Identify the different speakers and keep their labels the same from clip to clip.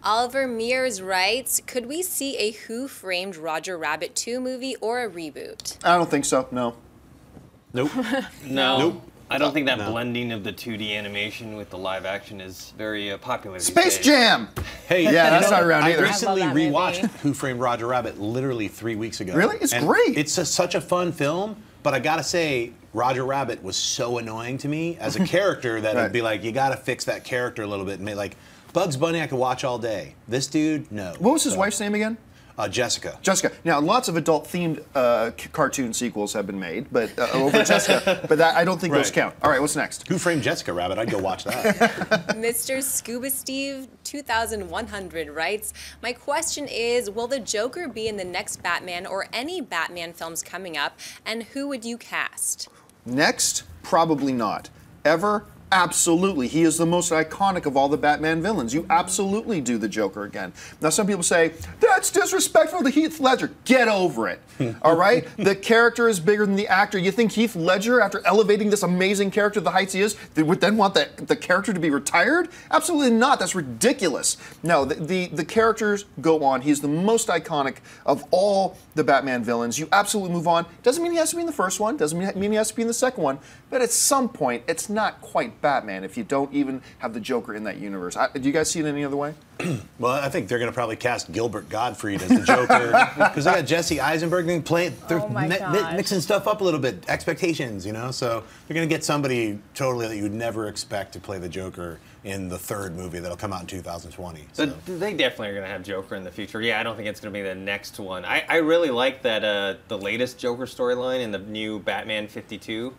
Speaker 1: Oliver Mears writes, could we see a Who Framed Roger Rabbit 2 movie or a reboot?
Speaker 2: I don't think so, no.
Speaker 3: Nope.
Speaker 4: No.
Speaker 3: Nope.
Speaker 4: I don't think that blending of the 2D animation with the live action is very popular these
Speaker 2: Space
Speaker 4: days.
Speaker 2: Jam!
Speaker 3: Hey,
Speaker 2: Yeah, that's not around
Speaker 3: I
Speaker 2: either.
Speaker 3: recently
Speaker 5: I love that
Speaker 3: rewatched
Speaker 5: movie.
Speaker 3: Who Framed Roger Rabbit literally 3 weeks ago.
Speaker 2: Really? It's
Speaker 3: And
Speaker 2: great.
Speaker 3: It's such a fun film, but I gotta say, Roger Rabbit was so annoying to me as a character that
Speaker 2: Right.
Speaker 3: it'd be like, you gotta fix that character a little bit and make like Bugs Bunny I could watch all day. This dude, no.
Speaker 2: What was his wife's name again?
Speaker 3: Jessica.
Speaker 2: Jessica. Now, lots of adult-themed cartoon sequels have been made, but over Jessica. But that, I don't think those
Speaker 3: Right.
Speaker 2: count. All right, what's next?
Speaker 3: Who Framed Jessica Rabbit? I'd go watch that.
Speaker 1: Mr. Scuba Steve 2100 writes, my question is, will the Joker be in the next Batman or any Batman films coming up, and who would you cast?
Speaker 2: Next, probably not. Ever? Absolutely. He is the most iconic of all the Batman villains. You absolutely do the Joker again. Now, some people say, that's disrespectful to Heath Ledger. Get over it. All right? The character is bigger than the actor. You think Heath Ledger, after elevating this amazing character to the heights he is, would then want the character to be retired? Absolutely not. That's ridiculous. No, the characters go on. He's the most iconic of all the Batman villains. You absolutely move on. Doesn't mean he has to be in the first one. Doesn't mean he has to be in the second one. But at some point, it's not quite Batman if you don't even have the Joker in that universe. Do you guys see it any other way?
Speaker 3: Well, I think they're going to probably cast Gilbert Gottfried as the Joker because they got Jesse Eisenberg playing. They're
Speaker 5: Oh my gosh.
Speaker 3: mixing stuff up a little bit, expectations, you know. So they're going to get somebody totally that you would never expect to play the Joker in the third movie that'll come out in 2020. So.
Speaker 4: But they definitely are going to have Joker in the future. Yeah, I don't think it's going to be the next one. I really like that the latest Joker storyline in the new Batman 52.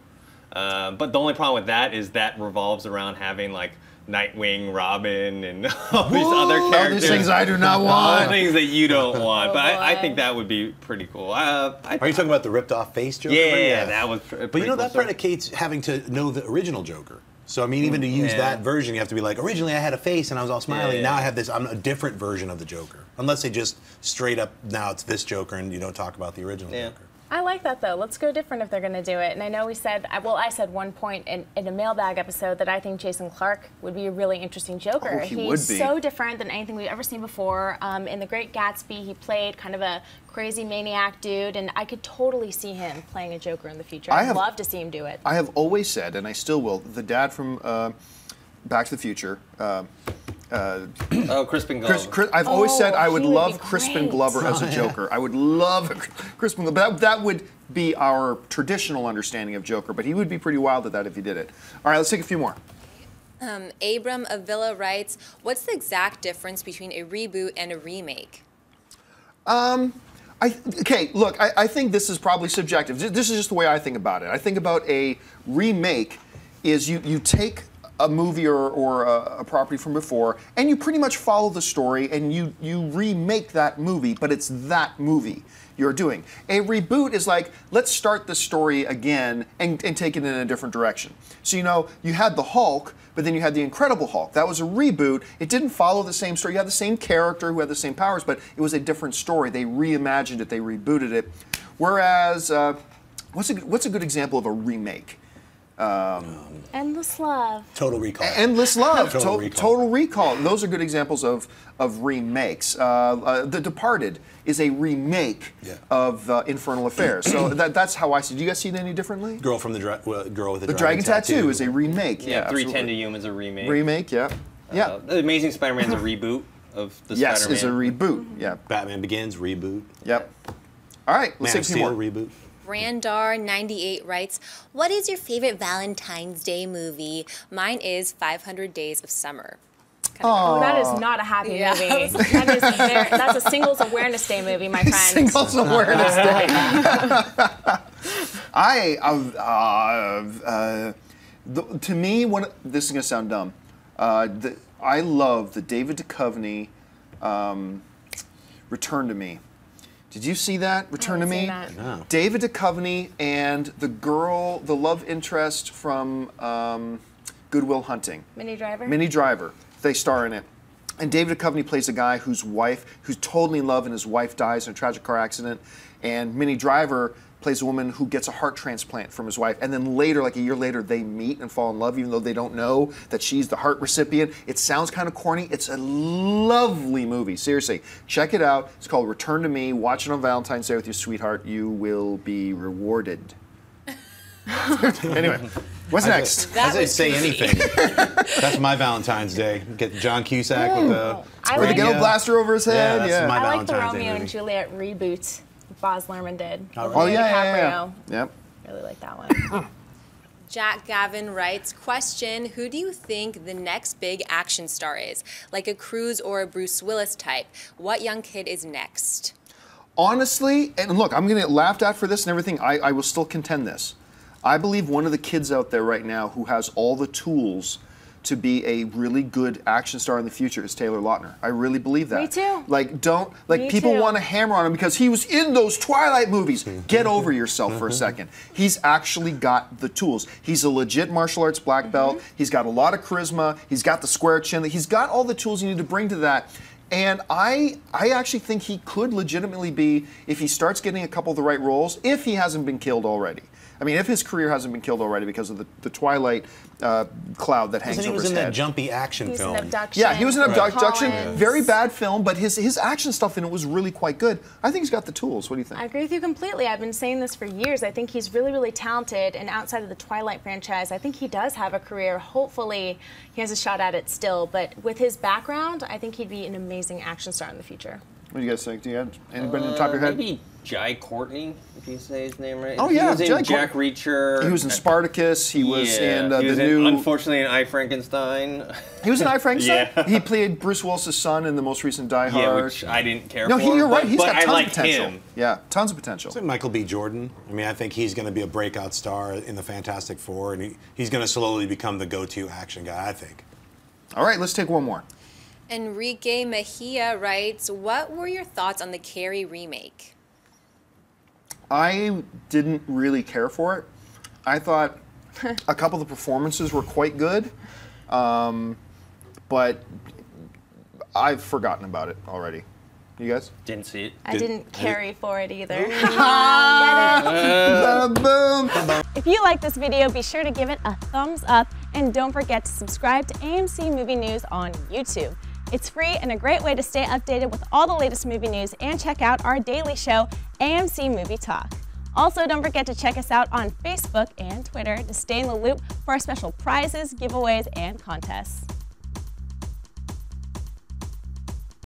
Speaker 4: But the only problem with that is that revolves around having like Nightwing, Robin, and all these other
Speaker 2: All
Speaker 4: characters.
Speaker 2: these things I do not
Speaker 4: All
Speaker 2: want.
Speaker 4: the things that you don't want. But I
Speaker 5: boy.
Speaker 4: think that would be pretty cool.
Speaker 3: Are you talking about the ripped-off face Joker?
Speaker 4: Yeah, that was.
Speaker 3: But you know that predicates having to know the original Joker. So I mean, even to use that version, you have to be like, originally I had a face and I was all smiling.
Speaker 4: Yeah.
Speaker 3: Now I have this. I'm a different version of the Joker. Unless they just straight up now it's this Joker and you don't talk about the original Joker.
Speaker 5: I like that though. Let's go different if they're going to do it. And I know we said, well, I said one point in a mailbag episode that I think Jason Clarke would be a really interesting Joker.
Speaker 2: Oh, he
Speaker 5: He's
Speaker 2: would be.
Speaker 5: so different than anything we've ever seen before. In The Great Gatsby, he played kind of a crazy maniac dude, and I could totally see him playing a Joker in the future. I'd love to see him do it.
Speaker 2: I have always said, and I still will, the dad from Back to the Future.
Speaker 4: Crispin Glover.
Speaker 2: I've always said I
Speaker 5: he
Speaker 2: would
Speaker 5: would
Speaker 2: love
Speaker 5: be
Speaker 2: Crispin
Speaker 5: great.
Speaker 2: Glover as a Joker. I would love Crispin Glover. That would be our traditional understanding of Joker, but he would be pretty wild at that if he did it. All right, let's take a few more.
Speaker 1: Abram Avila writes, what's the exact difference between a reboot and a remake?
Speaker 2: Okay, look, I think this is probably subjective. This is just the way I think about it. I think about a remake is you take a movie or a property from before, and you pretty much follow the story, and you remake that movie, but it's that movie you're doing. A reboot is like, let's start the story again and take it in a different direction. So, you know, you had the Hulk, but then you had the Incredible Hulk. That was a reboot. It didn't follow the same story. You had the same character who had the same powers, but it was a different story. They reimagined it. They rebooted it. Whereas, what's a good example of a remake?
Speaker 5: Endless Love.
Speaker 3: Total Recall.
Speaker 2: Endless Love.
Speaker 3: Total Recall.
Speaker 2: Total Recall. Those are good examples of remakes. The Departed is a remake of Infernal Affairs. So that's how I see it. Do you guys see it any differently?
Speaker 3: Girl from the Girl with the
Speaker 2: Dragon Tattoo is a remake.
Speaker 4: Yeah, 310
Speaker 2: absolutely.
Speaker 4: to Yuma is a remake.
Speaker 2: Remake, yeah. Yeah.
Speaker 4: The Amazing Spider-Man is a reboot of the
Speaker 2: Yes,
Speaker 4: Spider-Man.
Speaker 2: it's a reboot. Yeah.
Speaker 3: Batman Begins reboot.
Speaker 2: Yep. All right, let's
Speaker 3: Man
Speaker 2: take
Speaker 3: of
Speaker 2: a few
Speaker 3: Steel
Speaker 2: more.
Speaker 3: reboot.
Speaker 1: Brandar98 writes, what is your favorite Valentine's Day movie? Mine is 500 Days of Summer.
Speaker 5: Oh, that is not a happy
Speaker 1: Yeah.
Speaker 5: movie. That's a Singles Awareness Day movie, my friend.
Speaker 2: Singles Awareness Day. To me, this is going to sound dumb. I love the David Duchovny Return to Me. Did you see that? Return to Me?
Speaker 3: No.
Speaker 2: David Duchovny and the girl, the love interest from Good Will Hunting.
Speaker 5: Minnie Driver?
Speaker 2: Minnie Driver. They star in it. And David Duchovny plays a guy who's totally in love and his wife dies in a tragic car accident. And Minnie Driver plays a woman who gets a heart transplant from his wife, and then later, like a year later, they meet and fall in love, even though they don't know that she's the heart recipient. It sounds kind of corny. It's a lovely movie. Seriously, check it out. It's called Return to Me. Watch it on Valentine's Day with your sweetheart. You will be rewarded. Anyway, what's next?
Speaker 3: I didn't say anything. That's my Valentine's Day. Get John Cusack with the
Speaker 2: ghetto blaster over his head.
Speaker 3: Yeah, that's my
Speaker 5: I like the
Speaker 3: Valentine's Day
Speaker 5: Romeo and
Speaker 3: movie.
Speaker 5: Juliet reboot Baz Luhrmann did.
Speaker 2: Oh yeah. Yep.
Speaker 5: Really like that one.
Speaker 1: Jack Gavin writes, question, who do you think the next big action star is? Like a Cruise or a Bruce Willis type? What young kid is next?
Speaker 2: Honestly, and look, I'm going to get laughed at for this and everything, I will still contend this. I believe one of the kids out there right now who has all the tools to be a really good action star in the future is Taylor Lautner. I really believe that.
Speaker 5: Me too.
Speaker 2: Like,
Speaker 5: Me
Speaker 2: people
Speaker 5: too.
Speaker 2: want to hammer on him because he was in those Twilight movies. Get over yourself for a second. He's actually got the tools. He's a legit martial arts black belt. He's got a lot of charisma. He's got the square chin. He's got all the tools you need to bring to that. And I actually think he could legitimately be, if he starts getting a couple of the right roles, if he hasn't been killed already. I mean, if his career hasn't been killed already because of the Twilight cloud that hangs over his head.
Speaker 3: He was in that jumpy action film.
Speaker 5: An abduction.
Speaker 2: Yeah, he was in Abduction.
Speaker 5: Collins.
Speaker 2: Very bad film, but his action stuff in it was really quite good. I think he's got the tools. What do you think?
Speaker 5: I agree with you completely. I've been saying this for years. I think he's really, really talented, and outside of the Twilight franchise, I think he does have a career. Hopefully, he has a shot at it still, but with his background, I think he'd be an amazing action star in the future.
Speaker 2: What do you guys think? Do you have anybody on the top of your head?
Speaker 4: Maybe Jai Courtney, if you say his name right.
Speaker 2: Oh, yeah,
Speaker 4: he was in
Speaker 2: Jai
Speaker 4: Jack Reacher.
Speaker 2: He was in Spartacus. He was in
Speaker 4: he was
Speaker 2: the new.
Speaker 4: Unfortunately, in I, Frankenstein.
Speaker 2: He was in I, Frankenstein.
Speaker 4: Yeah.
Speaker 2: He played Bruce Willis' son in the most recent Die Hard.
Speaker 4: Yeah, which I didn't care
Speaker 2: No,
Speaker 4: for.
Speaker 2: you're right. He's
Speaker 4: but
Speaker 2: got
Speaker 4: I
Speaker 2: tons
Speaker 4: like
Speaker 2: of potential.
Speaker 4: him.
Speaker 2: Yeah, tons of potential.
Speaker 3: It's like Michael B. Jordan. I mean, I think he's going to be a breakout star in the Fantastic Four, and he's going to slowly become the go-to action guy, I think.
Speaker 2: All right, let's take one more.
Speaker 1: Enrique Mejia writes, what were your thoughts on the Carrie remake?
Speaker 2: I didn't really care for it. I thought a couple of the performances were quite good, but I've forgotten about it already. You guys?
Speaker 4: Didn't see it.
Speaker 5: I didn't carry for it either.
Speaker 2: Boom.
Speaker 6: If you like this video, be sure to give it a thumbs up and don't forget to subscribe to AMC Movie News on YouTube. It's free and a great way to stay updated with all the latest movie news and check out our daily show, AMC Movie Talk. Also, don't forget to check us out on Facebook and Twitter to stay in the loop for our special prizes, giveaways, and contests.